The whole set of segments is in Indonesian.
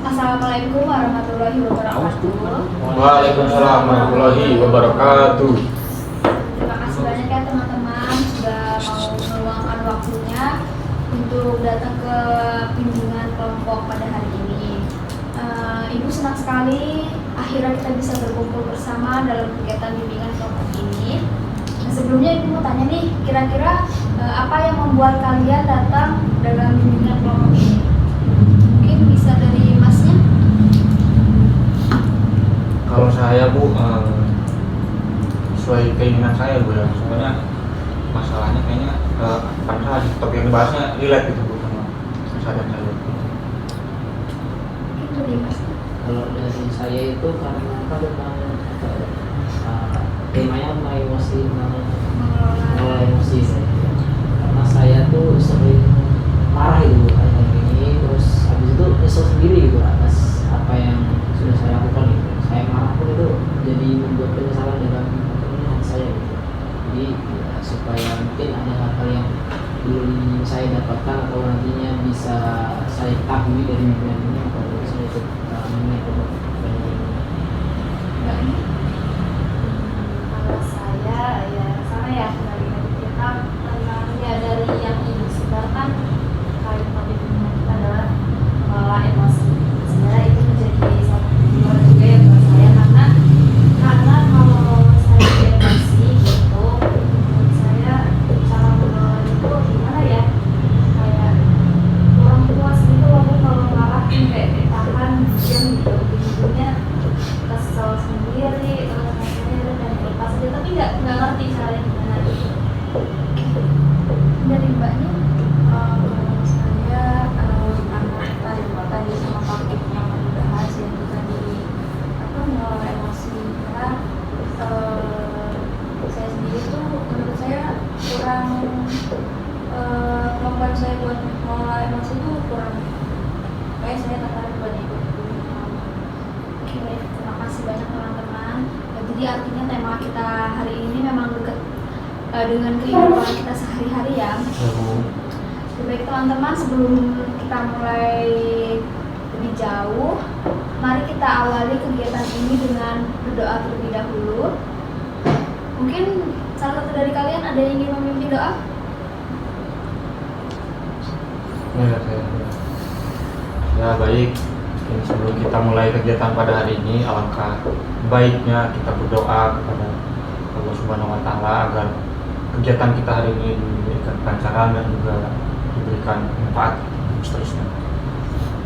Assalamualaikum warahmatullahi wabarakatuh. Waalaikumsalam warahmatullahi wabarakatuh. Terima kasih banyak ya teman-teman sudah mau meluangkan waktunya untuk datang ke bimbingan kelompok pada hari ini. Ibu senang sekali akhirnya kita bisa berkumpul bersama dalam kegiatan bimbingan kelompok ini. Nah, sebelumnya Ibu mau tanya nih, kira-kira apa yang membuat kalian datang dalam bimbingan kelompok ini? Mungkin bisa dari Masnya. Kalau saya Bu, sesuai keinginan saya Bu ya, soalnya masalahnya kayaknya karena topik yang dibahasnya relate gitu Bu sama keseharian saya. Mungkin dari Mas. Kalau dari saya itu karena apa tentang temanya tentang emosi, mengelola emosi saya. Karena saya tuh sering marah itu kayak gini, terus habis itu nyesel sendiri gitu atas apa yang sudah saya lakukan gitu. Saya marah pun itu jadi membuat penyesalan dalam hati saya gitu. Jadi ya, supaya mungkin ada hal-hal yang belum saya dapatkan atau nantinya bisa saya ketahui dari bimbingan ini, maka saya ikut bimbingan kelompok ini. Kalau saya ya sama ya dari kita tentang ya dari yang ibu sebarkan kali topik bimbingan kita adalah mengelola emosi. Sebenarnya itu menjadi satu tujuan juga ya buat saya karena kalau saya emosi gitu, menurut saya cara mengelola itu gimana ya, kayak kurang puas gitu loh Bu, kalau marah kayak ditahan diam gitu, ujung-ujungnya kesel sendiri terus akhirnya dan lepas aja tapi nggak ngerti caranya gimana gitu. Dari Mbaknya, saya tadi sama topik yang dibahas yaitu tadi apa mengelola emosi, karena saya sendiri tuh menurut saya kurang kemampuan saya buat mengelola emosi itu kurang, kayak saya tertarik buat ikut. Oke, terima kasih banyak teman-teman. Jadi artinya tema kita hari ini memang dekat dengan kehidupan kita sehari-hari ya. Baik teman-teman, sebelum kita mulai lebih jauh, mari kita awali kegiatan ini dengan berdoa terlebih dahulu. Mungkin salah satu dari kalian ada yang ingin memimpin doa? Ya baik. Mungkin sebelum kita mulai kegiatan pada hari ini, alangkah baiknya kita berdoa kepada Allah Subhanahu Wa Taala agar kegiatan kita hari ini diberikan kelancaran dan juga diberikan manfaat seterusnya.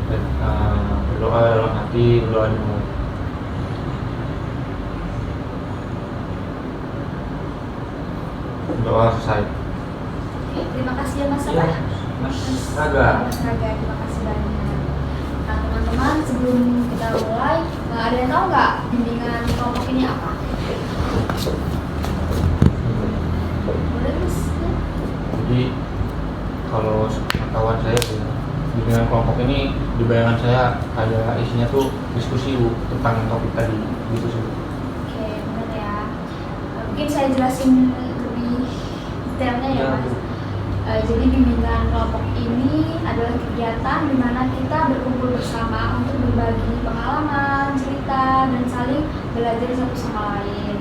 Dan berdoa dalam hati, berdoa di mulut. Doa selesai. Oke, terima kasih ya Mas Ya, Mas Raga. Mas Raga, terima kasih banyak. Nah teman-teman, sebelum kita mulai, ada yang tahu nggak bimbingan kelompok ini apa? Boleh Mas? Jadi kalau pengetahuan saya bimbingan kelompok ini di bayangan saya ada isinya tuh diskusi Bu tentang topik tadi gitu sih. Oke, benar ya. Mungkin saya jelasin lebih detailnya ya Mas. Jadi bimbingan kelompok ini adalah kegiatan di mana kita berkumpul bersama untuk berbagi pengalaman, cerita, dan saling belajar satu sama lain.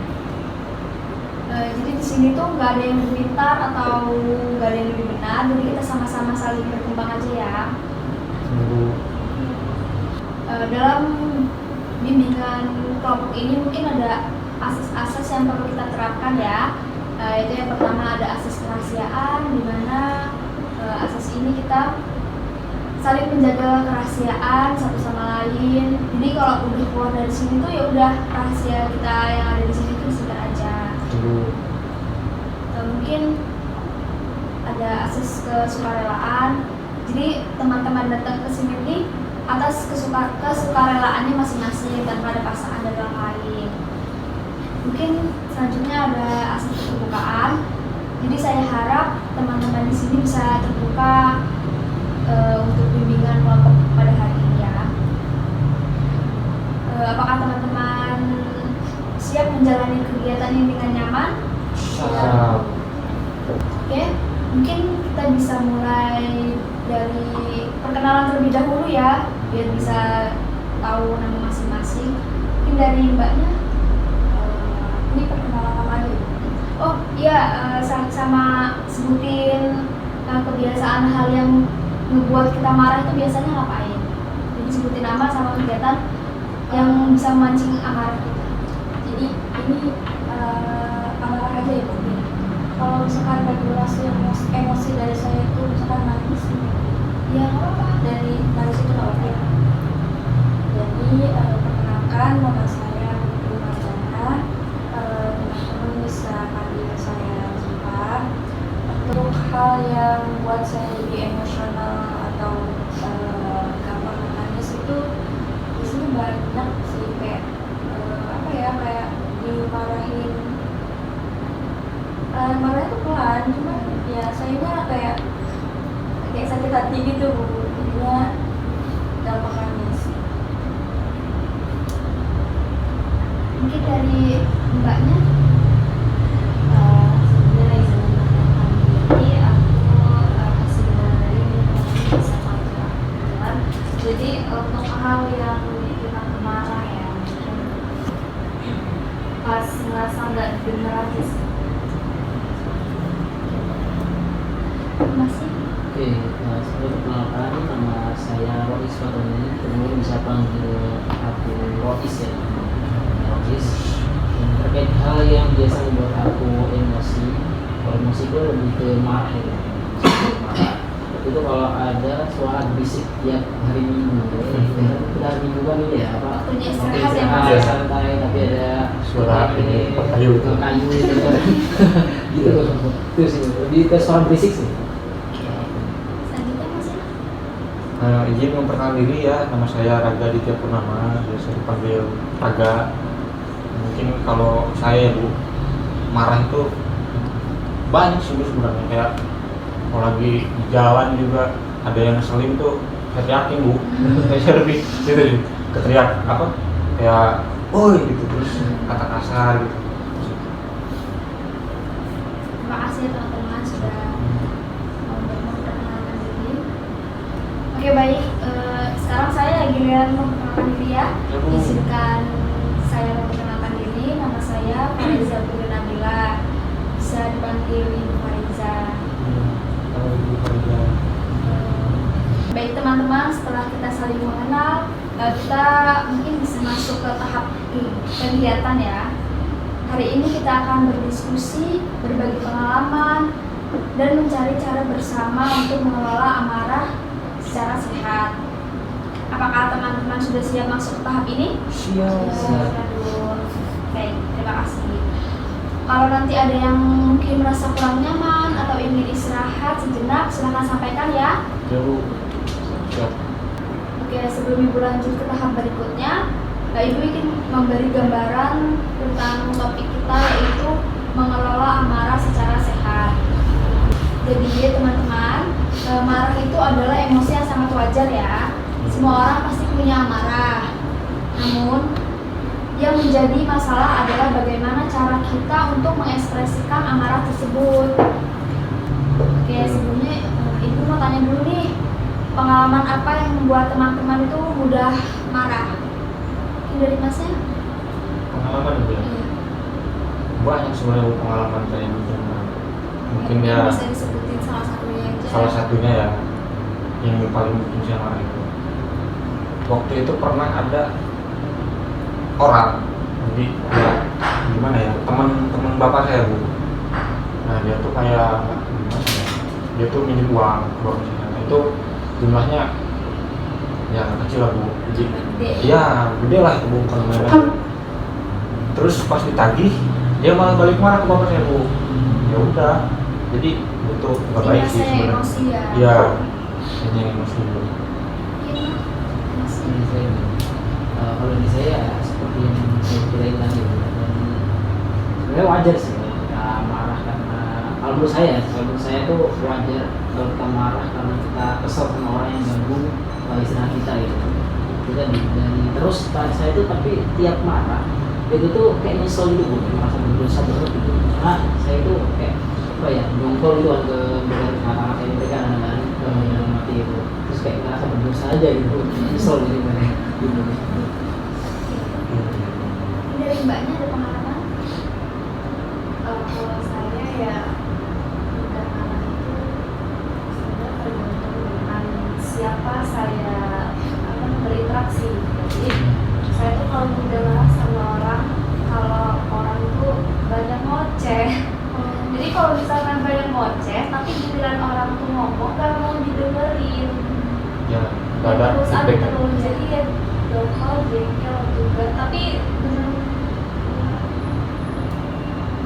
Jadi di sini tuh nggak ada yang lebih pintar atau nggak ada yang lebih benar, jadi kita sama-sama saling berkembang aja ya. Dalam bimbingan kelompok ini mungkin ada asas-asas yang perlu kita terapkan ya. Itu yang pertama ada asas kerahasiaan, di mana asas ini kita saling menjaga kerahasiaan satu sama lain. Jadi kalau udah keluar dari sini tuh ya udah rahasia kita yang ada di sini tuh disimpan aja. Mungkin ada asas kesukarelaan. Jadi teman-teman datang ke sini nih atas kesukarelaannya masing-masing tanpa ada paksaan dari orang lain. Mungkin selanjutnya ada asas keterbukaan. Jadi saya harap teman-teman di sini bisa terbuka untuk bimbingan kelompok pada hari ini ya. Apakah teman-teman siap menjalani kegiatan ini dengan nyaman? Siap. Oke, mungkin kita bisa mulai dari perkenalan terlebih dahulu ya, biar bisa tahu nama masing-masing. Mungkin dari mbaknya, ini perkenalan apa aja? Oh iya, sama sebutin kebiasaan hal yang ngebuat kita marah itu biasanya ngapain? Jadi sebutin nama sama kegiatan yang bisa memancing amarah kita. Jadi ini amarah aja ya Bu. Kalau misalkan regulasi emosi dari saya itu misalkan nangis, Ya nggak apa-apa. dari nangis itu nggak apa-apa ya. Jadi perkenalkan nama saya Putri Marjana. Teman-teman bisa panggil saya Ziva. Untuk hal yang buat saya lebih emosional atau gampang menangis itu di sini banyak sih, kayak apa ya, kayak dimarahin. Marahnya tuh pelan, cuma ya sayangnya kayak sakit hati gitu Bu, jadinya gampang nangis. Mungkin dari mbaknya. Sebenarnya izin memperkenalkan diri, aku masih dari bisa panggil aku kebetulan. Jadi untuk hal yang bikin kita marah ya, mungkin pas ngerasa nggak denger aja sih. Masih Oke, sebelum perkenalkan, nama saya Rois Fatoni. Teman-teman bisa panggil aku Rois ya. Rois. Dan terkait hal yang biasa membuat aku emosi, kalau emosi itu lebih ke marah ya. Marah. Itu kalau ada suara berisik tiap hari Minggu. Kita hari Minggu kan ini ya apa? Waktunya Waktu istirahat ya, istirahat, Mas. santai, tapi ada Suara ini, kayu itu. kayu gitu kan. Gitu. Itu sih lebih ke suara berisik sih. selanjutnya masih. Izin memperkenalkan diri ya, nama saya Raga Ditya Purnama, biasa dipanggil Raga. Mungkin kalau saya Bu, marah itu banyak sih Bu sebenarnya, kayak kalau lagi di jalan juga ada yang ngeselin tuh saya teriakin Bu. Saya lebih gitu nih, keteriak apa kayak oi gitu, terus kata kasar gitu. Terima kasih teman-teman sudah mau memperkenalkan diri. Oke baik, sekarang saya giliran memperkenalkan diri ya. Ya, Bu. Izinkan saya memperkenalkan diri. Nama saya Fariza Putri Nabila. Bisa dipanggil Ibu Fariza. Kalau Ibu Fariza. Baik teman-teman, setelah kita saling mengenal, kita mungkin bisa masuk ke tahap kegiatan ya. Hari ini kita akan berdiskusi, berbagi pengalaman, dan mencari cara bersama untuk mengelola amarah secara sehat. Apakah teman-teman sudah siap masuk ke tahap ini? Siap. Aduh. Baik, terima kasih. Kalau nanti ada yang mungkin merasa kurang nyaman atau ingin istirahat sejenak, silahkan sampaikan ya. Ya Bu. Siap. Oke, sebelum Ibu lanjut ke tahap berikutnya, Ibu ingin memberi gambaran tentang topik kita, yaitu mengelola amarah secara sehat. Jadi teman-teman, marah itu adalah emosi yang sangat wajar ya. Semua orang pasti punya amarah. Namun, yang menjadi masalah adalah bagaimana cara kita untuk mengekspresikan amarah tersebut. Oke, sebelumnya Ibu mau tanya dulu nih, pengalaman apa yang membuat teman-teman itu mudah marah? Ini dari Masnya? Pengalaman Bu ya. Iya. Banyak sebenarnya Bu, pengalaman saya Bu. Mungkin ya Bisa disebutin salah satunya aja. salah satunya ya yang paling bikin saya marah itu, waktu itu pernah ada orang, jadi ya, gimana ya, teman bapak saya Bu. Nah dia tuh kayak gimana ya, dia tuh minjem uang ke bank saya. Itu jumlahnya ya nggak kecil lah Bu, jadi Gede. ya gede lah itu Bu, bukan main. Terus pas ditagih dia malah balik marah ke bapak saya Bu. Ya udah, jadi itu nggak baik sih Saya sebenarnya. emosi ya. Iya, hanya emosi Bu. Iya, emosi. Ini saya, kalau di saya seperti yang saya kirain tadi, dan sebenarnya wajar sih kalau kita marah karena kalau menurut saya tuh wajar kalau kita marah karena kita kesal sama orang yang ganggu istirahat kita gitu. Kita dan terus saya tuh tapi tiap marah itu tuh kayak nyesel gitu Bu, merasa berdosa banget gitu. Karena saya itu kayak apa ya, nyongkol gitu kan ke beberapa anak saya, mereka anak-anak yang mati itu. Terus kayak ngerasa berdosa aja gitu, nyesel jadi mana gitu. Dari mbaknya ada pengalaman? Kalau saya ya udah malam itu sebenarnya tergantung dengan siapa saya berinteraksi. Jadi saya tuh kalau udah marah sama orang, kalau orang tuh banyak ngoceh. Jadi kalau misalkan banyak ngoceh, tapi giliran orang tuh ngomong gak mau didengerin. Ya nggak ada Terus ada feedback. terus jadi ya lokal jengkel juga. Tapi bener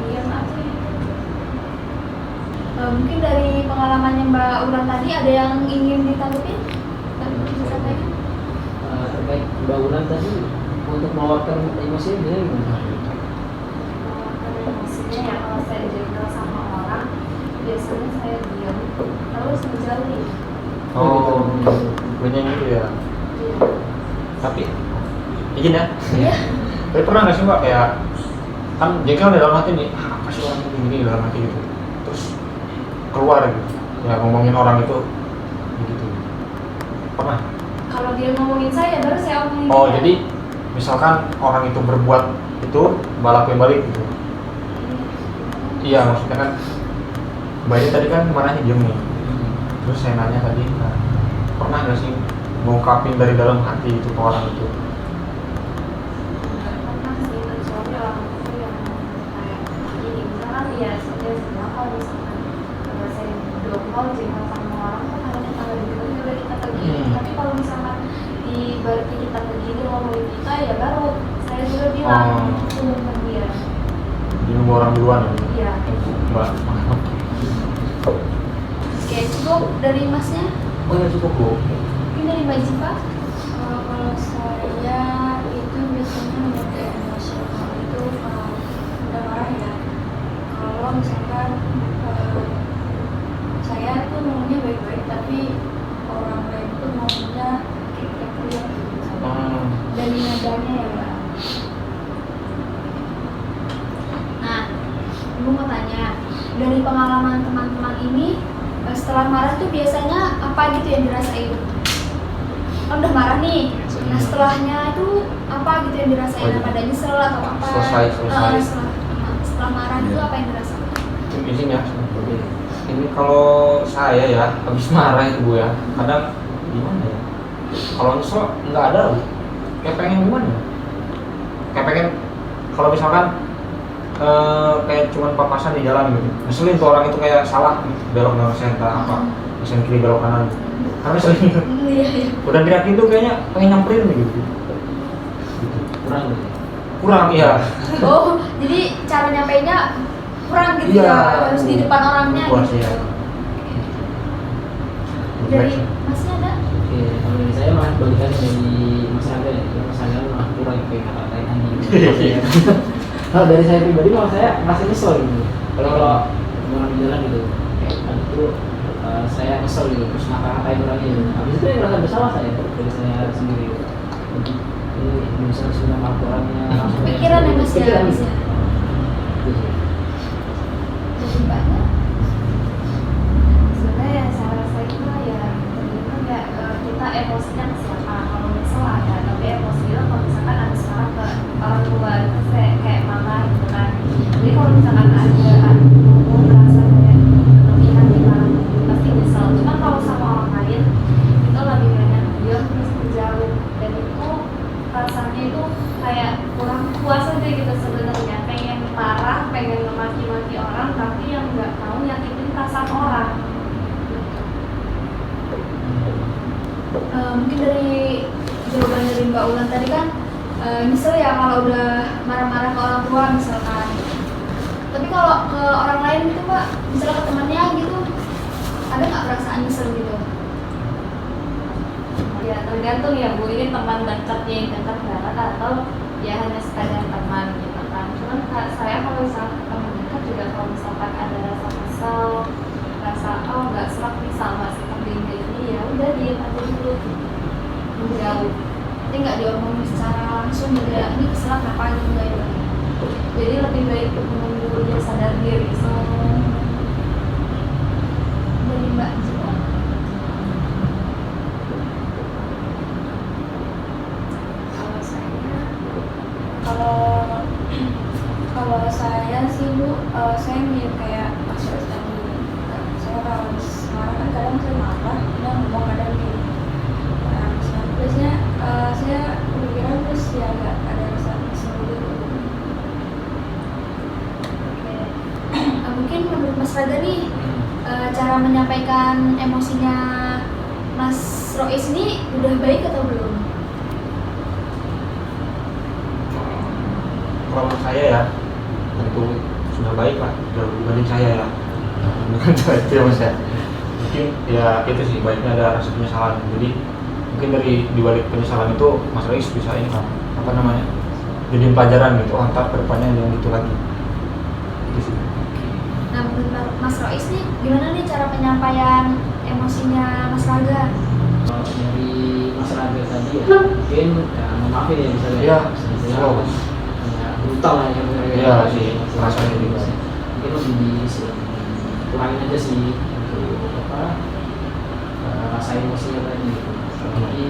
diam aja gitu. Mungkin dari pengalamannya Mbak Ulan tadi ada yang ingin ditanggepin? Disampaikan? Terkait bangunan tadi untuk meluapkan emosi dia gimana? Emosinya ya kalau saya jengkel sama orang biasanya saya diam terus menjauhi. Oh, punya gitu ya. Iya. Tapi izin ya. Iya. Tapi pernah nggak sih Mbak kayak kan jengkel di dalam hati nih, apa sih orang begini dalam hati gitu. Terus keluar gitu. Ya ngomongin orang itu begitu. Pernah? Kalau dia ngomongin saya baru saya omongin Oh, dia. jadi misalkan orang itu berbuat itu balapin balik gitu. Iya, maksudnya kan Mbak ini tadi kan marahnya diem nih. Terus saya nanya tadi, nah, pernah nggak sih ngungkapin dari dalam hati itu ke orang itu? Pernah sih, kecuali orang itu yang kayak gini, misalkan ya sebenarnya kalau misalkan saya video call jengkel sama orang kan hanya tanggal gitu aja udah kita pergi. Tapi kalau misalkan di berarti kita begini ngomongin kita ya baru saya juga bilang ke dia. Di orang duluan ya? Iya. Mbak. Oke, cukup dari masnya? Oh ya cukup Bu. Mungkin dari Mbak Jipa? Kalau saya itu biasanya menjadi emosional itu kalau udah marah ya. Kalau misalkan saya tuh ngomongnya baik-baik tapi orang lain tuh ngomongnya kayak gitu. Dari nadanya ya Mbak. Nah, Ibu mau tanya, dari pengalaman teman-teman ini setelah marah tuh biasanya apa gitu yang dirasain? Kan udah marah nih, nah setelahnya itu apa gitu yang dirasain? Apa ada nyesel atau apa? Selesai. Setelah marah itu apa yang dirasain? Izin ya. Ini kalau saya ya habis marah itu Bu ya, kadang gimana ya? Kalau nyesel nggak ada Bu. Kayak pengen gimana? Kayak pengen kalau misalkan kayak cuman papasan di jalan gitu, ngeselin tuh orang itu kayak salah belok nggak senter apa, sen kiri belok kanan, karena sering Iya. udah teriak itu kayaknya pengen nyamperin gitu. Kurang gitu. Kurang iya. Oh, jadi cara nyampainya kurang gitu Iya. ya, harus di depan orangnya Puas, gitu. iya. Dari masnya ada? Oke, kalau dari saya malah balikan dari Mas Angga ya, Mas Angga malah kurang kayak kata-katain anjing. Kalau dari saya pribadi malah saya merasa nyesel gitu. Kalau orang di jalan gitu, kayak tadi tuh saya kesel gitu, terus ngata-ngatain orangnya gitu. Habis itu yang merasa bersalah saya dari saya sendiri gitu. Ini bisa sudah maaf orangnya langsung Pikiran ya Mas ya, pikiran Mas gitu. ya. Gitu sih. Dari Mbaknya? Sebenarnya yang saya rasa itu ya tergantung ya kita emosinya ke siapa. Kalau misal ada, tapi emosinya kalau misalkan ada sekarang ke orang tua itu kayak mama gitu kan. Jadi kalau misalkan ada ngomong merasa kayak berlebihan kita pasti nyesel. Cuma kalau sama orang lain itu lebih banyak diam terus menjauh dan itu rasanya itu kayak kurang puas aja gitu sebenarnya. Pengen marah, pengen memaki-maki orang, tapi yang nggak tahu nyakitin perasaan orang. Mungkin dari jawaban dari Mbak Ulan tadi kan nyesel ya kalau udah marah-marah ke orang tua misalkan. Tapi kalau ke orang lain gitu Mbak, misalnya ke temannya gitu, ada nggak perasaan nyesel gitu? Ya tergantung ya Bu, ini teman dekatnya yang dekat banget atau ya hanya sekadar teman gitu kan. Cuman saya kalau misalkan teman dekat juga kalau misalkan ada rasa kesel, rasa oh nggak serak nih sama si kambing ini ya udah diem aja dulu gitu. Menjauh. Tapi nggak diomongin secara langsung gitu ya, ini kesel kenapa gitu nggak ya? Jadi lebih baik menunggu dia sadar diri. Dari Mbak Jipa? kalau kalau saya sih Bu, saya mirip kayak Mas Yos tadi. Saya kalau habis marah kan kadang saya marah, kadang ngomong kadang diem. Nah, biasanya saya kepikiran terus ya agak ada rasa kesel gitu. Mungkin menurut Mas Raga nih, cara menyampaikan emosinya Mas Rois ini udah baik atau belum? Kalau menurut saya ya tentu sudah baik lah dibanding saya ya. Bukan cara itu ya Mas ya. Mungkin ya itu sih baiknya ada rasa penyesalan. Jadi mungkin dari dibalik penyesalan itu Mas Rois bisa ini kan apa namanya jadi pelajaran gitu, antar kedepannya yang gitu lagi. Itu sih. Nah, menurut Mas Rois nih, gimana nih cara penyampaian emosinya Mas Raga? Kalau dari masyarakat tadi ya mungkin ya memaafin ya misalnya Iya, misalnya ya, brutal lah ya misalnya Iya sih, rasanya juga. mungkin lebih kurangin aja sih untuk apa rasa emosinya tadi gitu. Tapi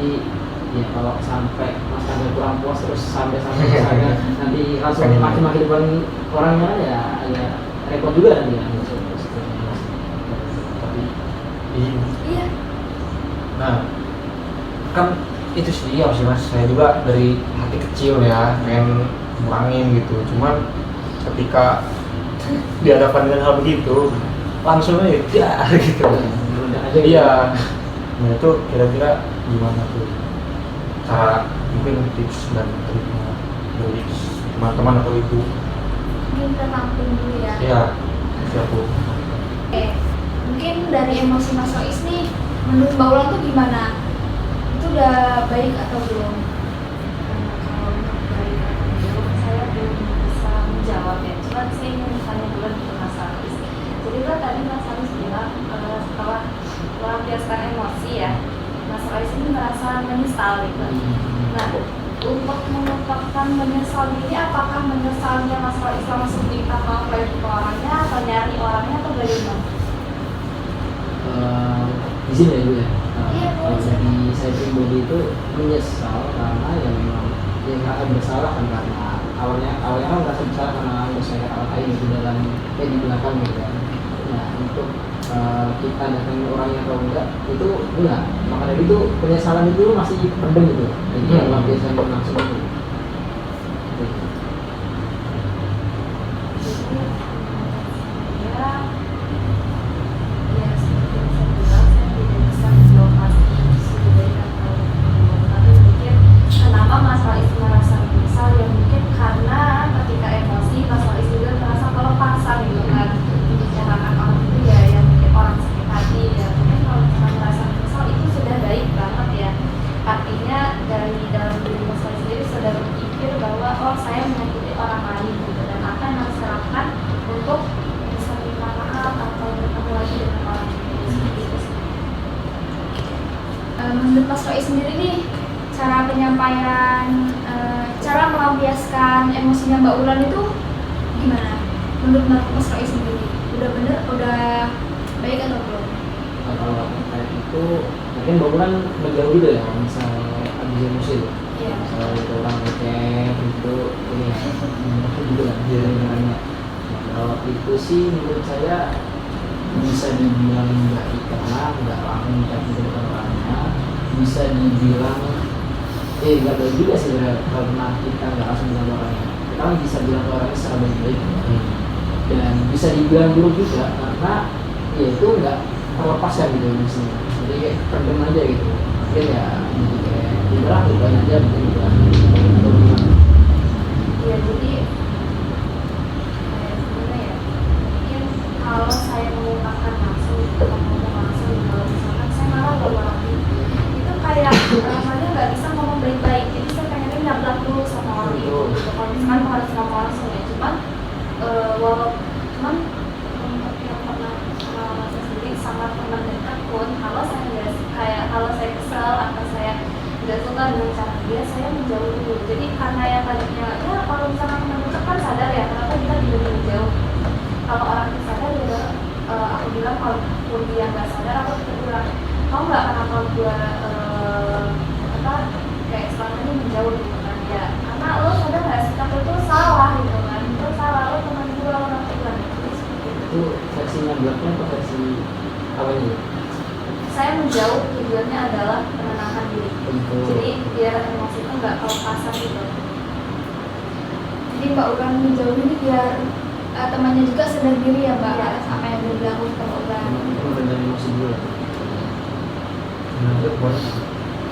ya kalau sampai masyarakat kurang puas terus sampai misalnya nanti langsung makin depan orangnya ya repot juga nanti ya. Tapi Iya. nah kan itu sih ya sih Mas, saya juga dari hati kecil ya pengen ngurangin gitu, cuman ketika di hadapan dengan hal begitu langsung aja gitu. Udah aja Iya. Nah itu kira-kira gimana tuh cara mungkin tips dan triknya dari teman-teman atau ibu? Mungkin kita tampil dulu ya. Iya, siap Bu. Oke, mungkin dari emosi Mas Rois nih, menurut Mbak Ulan tuh gimana? Itu udah baik atau belum? Kalau untuk baik atau belum, saya belum bisa menjawab ya. Cuman saya ingin bertanya dulu ke Mas Haris. Jadi kan tadi Mas Haris bilang setelah melampiaskan emosi ya, Mas Haris ini merasa menyesal gitu. Nah, untuk mengungkapkan menyesal ini, apakah menyesalnya Mas Haris langsung minta maaf lagi ke orangnya, atau nyari orangnya, atau bagaimana? Di sini ya Bu ya. Iya, Kalau boleh. dari saya pribadi itu menyesal karena ya memang yang merasa bersalah kan karena awalnya kan merasa bersalah karena saya kata-katain itu dalam di belakang gitu kan. Nah untuk kita datangin orangnya atau enggak itu enggak. Maka dari itu penyesalan itu masih pendem gitu. Jadi kalau biasanya langsung itu. Ya, seperti yang saya bilang, saya tidak bisa menjawab pasti sudah baik atau belum. Tapi mungkin kenapa Mas Faiz merasa menyesal, ya mungkin karena ketika emosi Mas Faiz juga merasa kelepasan gitu kan. Membicarakan orang itu ya yang bikin orang sakit hati ya. Mungkin kalau misalkan merasa menyesal itu sudah baik banget ya. Artinya dari dalam diri Mas Faiz sendiri sudah berpikir bahwa oh saya menyakiti orang lain gitu, dan akan harus serahkan untuk bisa minta maaf atau bertemu lagi dengan orang itu seperti itu sih. Menurut Mas Rois sendiri nih, cara penyampaian, cara melampiaskan emosinya Mbak Ulan itu gimana? Menurut Mas Rois sendiri, udah bener, udah baik atau belum? Kalau kayak itu mungkin bangunan menjauh gitu ya kalau misalnya habis emosi itu. Iya. Misalnya itu orang ngecek itu ini ya itu juga kan jalan-jalannya. Nah, kalau itu sih menurut saya bisa dibilang baik karena nggak langsung mencari di depan orangnya, bisa dibilang nggak baik juga sih karena kita nggak langsung bilang ke orangnya. Kita kan bisa bilang ke orangnya secara baik-baik dan bisa dibilang buruk juga karena ya itu nggak terlepaskan gitu di sini. Jadi kayak pendem aja gitu. Mungkin ya jadi kayak udahlah lupain aja mungkin udah atau gimana. Ya jadi kayak gimana ya, mungkin kalau saya mengungkapkan langsung atau ngomong langsung, kalau misalkan saya marah sama orang itu kayak rasanya nggak bisa ngomong baik-baik, jadi saya pengennya nyablak dulu sama orang itu gitu. Kalau misalkan harus ngomong langsung ya, cuman untuk yang pernah pengalaman saya sendiri sama teman dekat pun, kalau saya nggak kayak kalau saya kesel atau saya nggak suka dengan cara dia, saya menjauh dulu. Jadi karena yang tadinya ya kalau misalkan teman dekat kan sadar ya kenapa kita juga menjauh. Kalau orang yang sadar ya aku bilang, kalau pun dia nggak sadar aku tetap bilang, kamu nggak kenapa gua kayak selama ini menjauh gitu kan ya, karena lo sadar nggak sih kamu nyablaknya apa versi apa nih? Saya menjauh tujuannya adalah menenangkan diri. Untuk Jadi biar emosi itu nggak kelepasan gitu. Jadi Mbak Ulan menjauh ini biar temannya juga sadar diri ya Mbak, Iya. atas apa yang udah dilakukan ke Mbak Ulan. meredam emosi dulu ya. Nyablak boleh.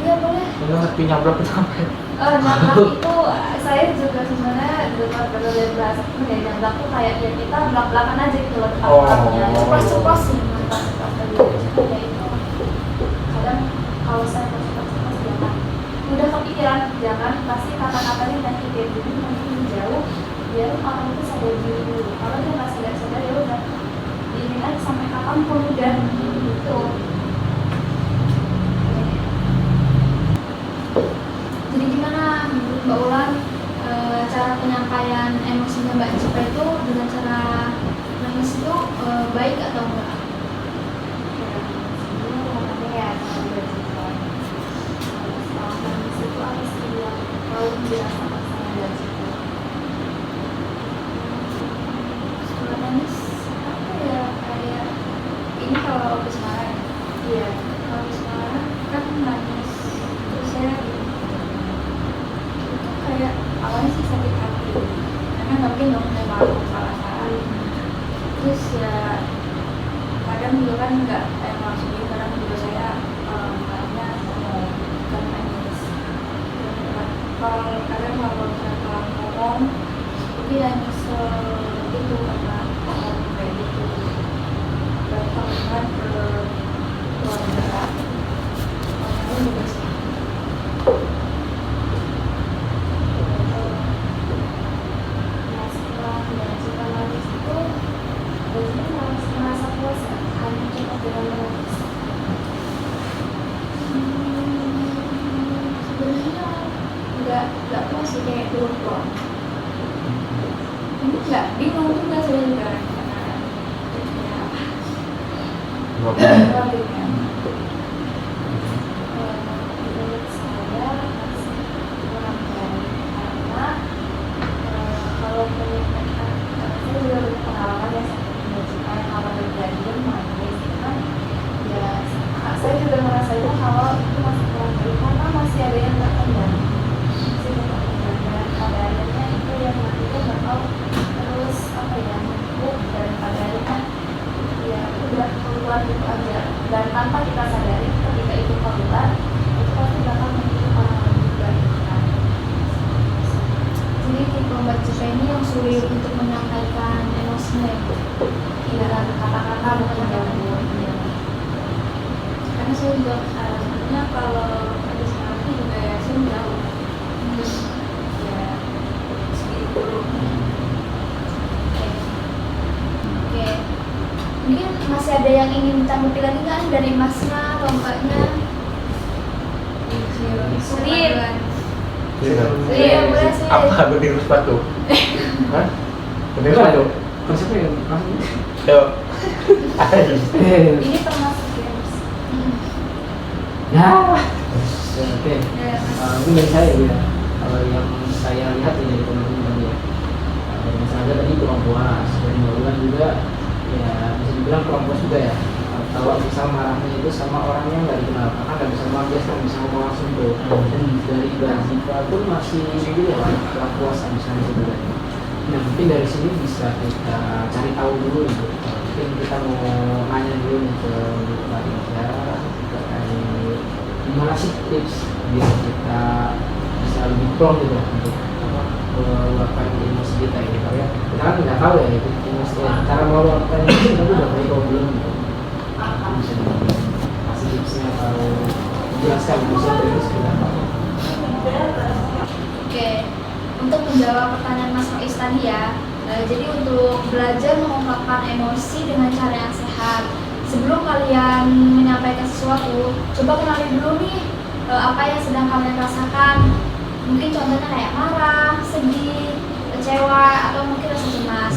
Iya boleh. Nggak ngerti nyablak itu apa ya? Nyablak itu saya juga sebenarnya dengar dari bahasa itu dari nyablak tuh kayak ya kita belak-belakan aja gitu loh Oh. depan-depannya. Ceplos-ceplos sih. Pas kayak itu. Kadang kalau saya pas jangan udah kepikiran jangan pasti kata-katanya nyakitin jadi nanti menjauh biar orang itu sadar diri dulu. Kalau dia nggak sadar ya udah ini aja sampai kapanpun udah gitu. Jadi gimana menurut Mbak Ulan cara penyampaian emosinya Mbak Cipa itu dengan cara nangis itu baik atau enggak? Kalau nangis apa ya kayak ini kalau habis marah ya? Iya. Kalau habis marah kan nangis terus saya itu kayak awalnya sih sakit hati karena nggak mungkin dong saya malu salah-salah terus ya kadang juga kan nggak langsung gitu kadang juga saya marahnya bukan nangis. Kalau kadang kalau misalnya ngomong itu yang nyesel gitu karena ngomong kayak gitu dan teman ke keluarga orang lain juga sih. Sebenarnya nggak puas sih kayak belum puas. Ini nggak bingung juga saya juga karena ya Dua bulan. problemnya. Menurut saya masih kurang baik karena kalau menyampaikan saya juga punya pengalaman ya seperti jika kalau berjanjian manis kan ya saya juga merasakan kalau itu masih kurang baik karena masih ada yang terpendam dan pada akhirnya itu yang nantinya bakal terus apa ya menumpuk dan pada akhirnya ya udah keluar gitu aja dan tanpa kita sadari ketika itu keluar itu pasti bakal menyakiti orang lain juga gitu kan. Jadi tipe Mbak Cipa ini yang sulit untuk menyampaikan emosinya itu. Tidak ada kata-kata bukan gangguan ya. Karena saya juga sebenarnya kalau ada sekarang juga ya saya jauh. Ya segitu dulu. Oke. Mungkin masih ada yang ingin ditanggapi lagi nggak dari Masnya atau Mbaknya? Sulit. Iya, boleh sih. Apa gunting sepatu? Hah? Gunting sepatu? Konsepnya yang langsung. Yuk. Ini termasuk games. Ya. Oke. Ya, Mas. Mungkin dari saya ya. Kalau yang saya lihat ya dari teman-teman ya. Dari Mas Raja tadi kurang puas. Dari Mbak Ulan juga ya bisa dibilang kurang puas juga ya. Kalau misal marahnya itu sama orang yang nggak dikenal, karena nggak bisa melampiaskan, nggak bisa ngomong langsung tuh. Dan dari Mbak Ziva pun masih juga ya kurang puas misalnya sebenarnya. Nah mungkin dari sini bisa kita cari tahu dulu gitu. Mungkin kita mau nanya dulu nih ke Mbak Ija terkait gimana sih tips biar kita bisa lebih plong gitu untuk meluapkan emosi kita gitu ya. Kita kan nggak tahu ya itu emosi cara meluapkan emosi kita udah baik atau belum gitu. Bisa kasih tipsnya atau jelaskan emosi itu seperti apa? Oke, untuk menjawab pertanyaan Mas Faiz tadi ya, jadi untuk belajar mengungkapkan emosi dengan cara yang sehat. Sebelum kalian menyampaikan sesuatu, coba kenali dulu nih apa yang sedang kalian rasakan. Mungkin contohnya kayak marah, sedih, kecewa, atau mungkin rasa cemas.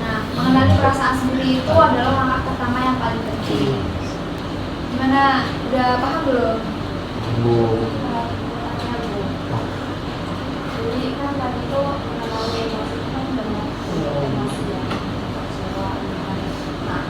Nah, mengenali perasaan sendiri itu adalah langkah pertama yang paling penting. Gimana? Udah paham belum? Bu. Jadi kan tadi itu mengenali emosi itu kan banyak emosi ya, kecewa, marah. Nah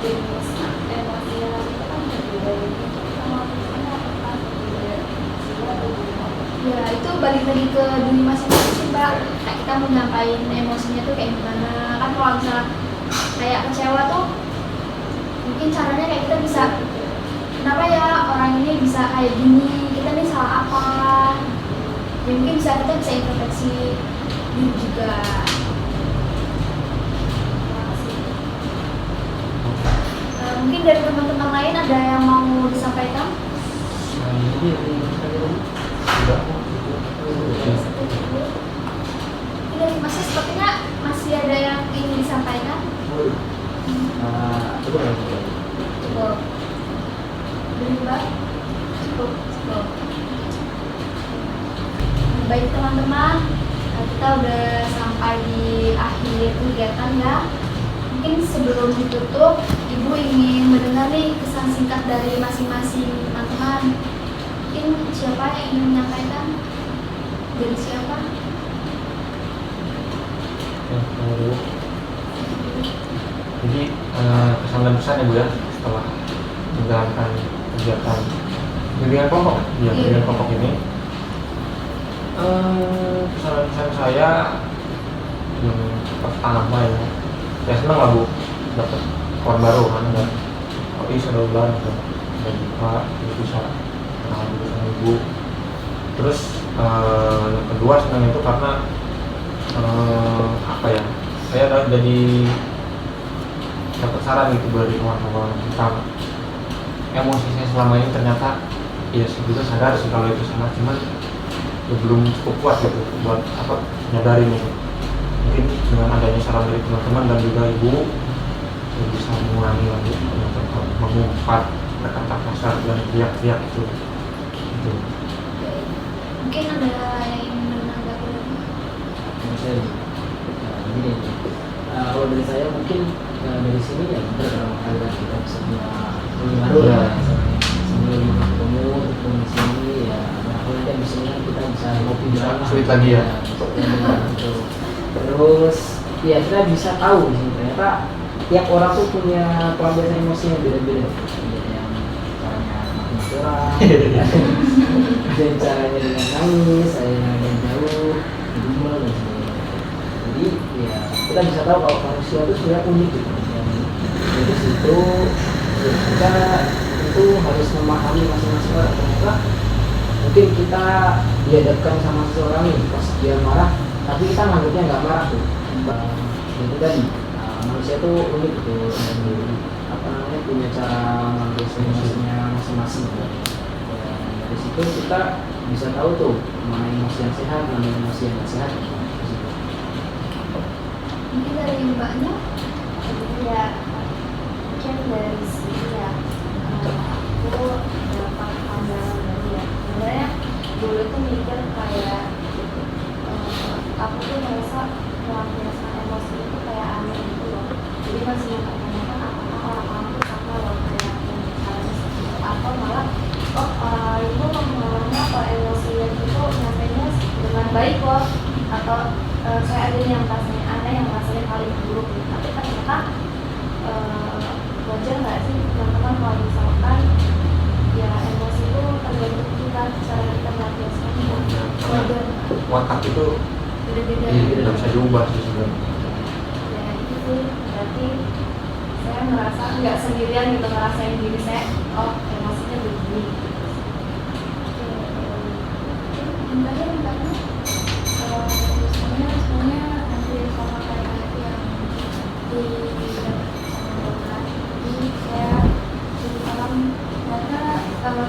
jenis emosi yang itu kan berbeda ini sama misalnya apakah berbeda sila atau gimana? Ya itu balik lagi ke diri masing-masing sih Mbak. Kayak kita mau nyampain emosinya tuh kayak gimana. Kan kalau misalnya kayak kecewa tuh mungkin caranya kayak kita bisa, kenapa ya orang ini bisa kayak gini, kita nih salah apa ya, mungkin kita bisa introspeksi diri juga. Mungkin dari teman-teman lain ada yang mau disampaikan? Nah, ini Sudah. Dari masih sepertinya masih ada yang ingin disampaikan. Coba lagi. Cukup. Dari Mbak? Cukup. Baik teman-teman, kita udah sampai di akhir kegiatan ya. Mungkin sebelum ditutup, Ibu ingin mendengar nih kesan singkat dari masing-masing teman-teman. Mungkin siapa yang ingin menyampaikan? Dari siapa? Jadi kesan dan pesan ya Bu ya setelah menjalankan kegiatan bimbingan kelompok, ya bimbingan kelompok ini, kesan dan pesan saya yang pertama ya, saya senang lah Bu dapat kawan baru kan, dan sudah bulan dan juga bisa kenal dulu sama Ibu. Terus yang kedua senang itu karena apa ya, saya jadi dapat saran gitu dari kawan-kawan tentang emosi saya selama ini. Ternyata ya saya juga sadar sih kalau itu salah, cuman ya belum cukup kuat gitu buat apa nyadarin itu. Mungkin dengan adanya saran dari teman-teman dan juga Ibu, saya bisa mengurangi lagi mengumpat kata kasar dan teriak-teriak itu. Mungkin ada yang ingin menanggapi lagi? Begini, kalau dari saya mungkin dari sini ya beberapa kali kita bisa punya baru ya, sambil ketemu di sini ya. Kalau nanti di sini kita bisa ngopi bersama. Sulit lagi ya. Terus ya kita bisa tahu di sini ternyata tiap orang tuh punya pelampiasan emosi yang beda-beda. Ada yang caranya maki-maki orang, ada yang caranya dengan nangis, ada yang dengan jauh, ngomel dan sebagainya. Jadi ya kita bisa tahu kalau manusia itu sebenarnya unik gitu. Dari situ kita itu harus memahami masing-masing orang. Ternyata mungkin kita dihadapkan sama seseorang nih pas dia marah, tapi kita nganggapnya nggak marah tuh. Itu tadi manusia tuh unik gitu, dan apa namanya punya cara mengambil emosinya masing-masing. Dari situ kita bisa tahu tuh mana emosi yang sehat, mana emosi yang nggak sehat. Mungkin dari Mbaknya? Ya, mungkin dari sini ya, aku dapat pandangan baru ya. Sebenarnya dulu tuh mikir kayak aku tuh merasa melampiaskan emosi itu kayak aneh gitu loh. Jadi masih mempertanyakan apakah orang-orang tuh sama loh kayak yang caranya seperti itu, atau malah orang itu mengalami atau emosinya itu nyampainya dengan baik loh, atau saya ada yang rasanya aneh, yang rasanya paling buruk gitu. Tapi ternyata wajar nggak sih teman-teman kalau misalkan ya emosi itu tergantung kita, cara kita melampiaskan. Wajar. Watak itu Beda-beda. tidak bisa diubah sih sebenarnya. Ya itu sih, berarti saya merasa nggak sendirian gitu, ngerasain diri saya, oh emosinya begini. Mbaknya sebenarnya hampir sama kayak yang dilakukan. Jadi saya jadi paham karena kalau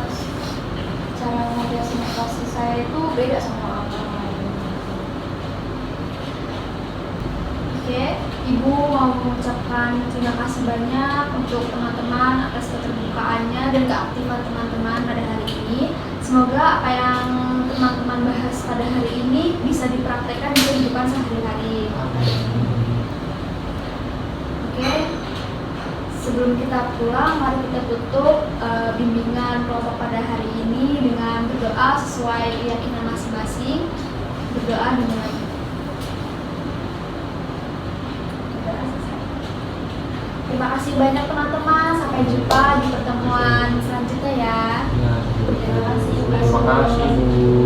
cara mengatasi emosi saya itu beda sama orang lain. Oke, Ibu mau mengucapkan terima kasih banyak untuk teman-teman atas keterbukaannya dan keaktifan teman-teman pada hari ini. Semoga apa yang teman-teman bahas pada hari ini bisa dipraktekkan di kehidupan sehari-hari. Oke, sebelum kita pulang, mari kita tutup bimbingan kelompok pada hari ini dengan berdoa sesuai keyakinan masing-masing. Berdoa dimulai. Terima kasih banyak teman-teman. Sampai jumpa di pertemuan selanjutnya ya. Ya, Terima kasih. terima kasih Bu.